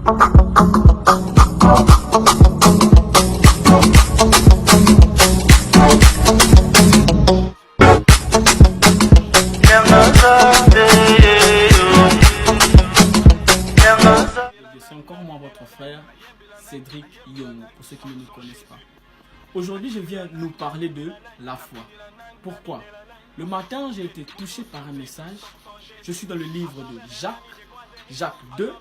C'est encore moi, votre frère, Cédric Young, pour ceux qui ne me connaissent pas. Aujourd'hui, je viens nous parler de la foi. Pourquoi? Le matin, j'ai été touché par un message. Je suis dans le livre de Jacques 2.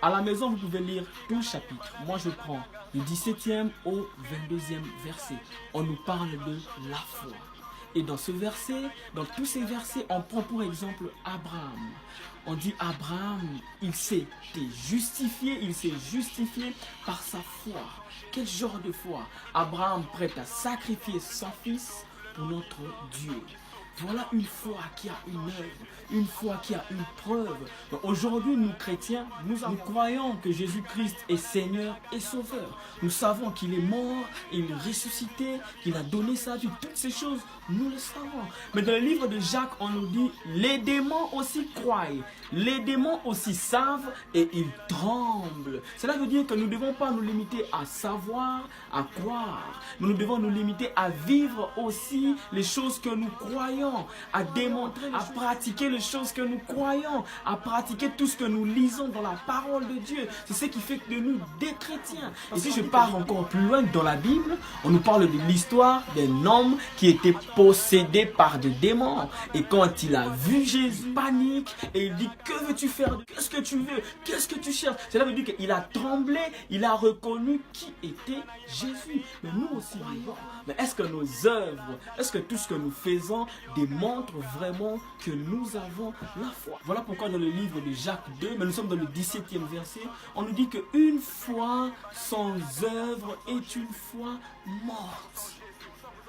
À la maison, vous pouvez lire tout le chapitre. Moi, je prends du 17e au 22e verset. On nous parle de la foi. Et dans ce verset, dans tous ces versets, on prend pour exemple Abraham. On dit Abraham, il s'est justifié par sa foi. Quel genre de foi? Abraham prêt à sacrifier son fils pour notre Dieu. Voilà une foi qui a une œuvre, une foi qui a une preuve. Aujourd'hui, nous chrétiens, nous croyons que Jésus-Christ est Seigneur et Sauveur. Nous savons qu'il est mort, il est ressuscité, qu'il a donné sa vie. Toutes ces choses, nous le savons. Mais dans le livre de Jacques, on nous dit, les démons aussi croient, les démons aussi savent et ils tremblent. Cela veut dire que nous ne devons pas nous limiter à savoir, à croire. Mais nous devons nous limiter à vivre aussi les choses que nous croyons, à démontrer, à pratiquer les choses que nous croyons, à pratiquer tout ce que nous lisons dans la parole de Dieu. C'est ce qui fait de nous des chrétiens. Et si je pars encore plus loin dans la Bible, on nous parle de l'histoire d'un homme qui était possédé par des démons. Et quand il a vu Jésus, panique, et il dit, que veux-tu faire? Qu'est-ce que tu veux? Qu'est-ce que tu cherches? Cela veut dire qu'il a tremblé, il a reconnu qui était Jésus. Mais nous aussi, mais est-ce que nos œuvres, est-ce que tout ce que nous faisons démontre vraiment que nous avons la foi? Voilà pourquoi dans le livre de Jacques 2, mais nous sommes dans le 17e verset, on nous dit qu'une foi sans œuvre est une foi morte.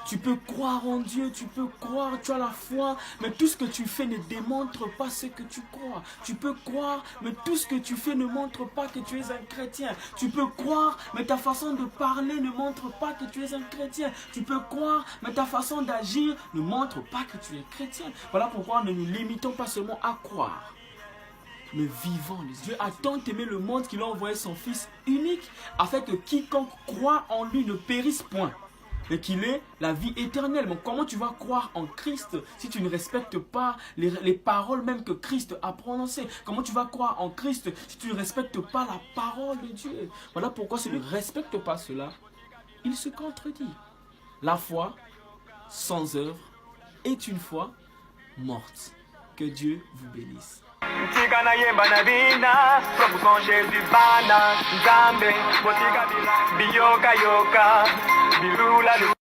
Tu peux croire en Dieu, tu peux croire, tu as la foi, mais tout ce que tu fais ne démontre pas ce que tu crois. Tu peux croire, mais tout ce que tu fais ne montre pas que tu es un chrétien. Tu peux croire, mais ta façon de parler ne montre pas que tu es un chrétien. Tu peux croire, mais ta façon d'agir ne montre pas que tu es chrétien. Voilà pourquoi ne nous limitons pas seulement à croire, mais vivons les yeux. Dieu a tant aimé le monde qu'il a envoyé son Fils unique, afin que quiconque croit en lui ne périsse point, mais qu'il ait la vie éternelle. Mais comment tu vas croire en Christ si tu ne respectes pas les paroles même que Christ a prononcées? Comment tu vas croire en Christ si tu ne respectes pas la parole de Dieu? Voilà pourquoi si tu ne respectes pas cela, il se contredit. La foi sans œuvre est une foi morte. Que Dieu vous bénisse.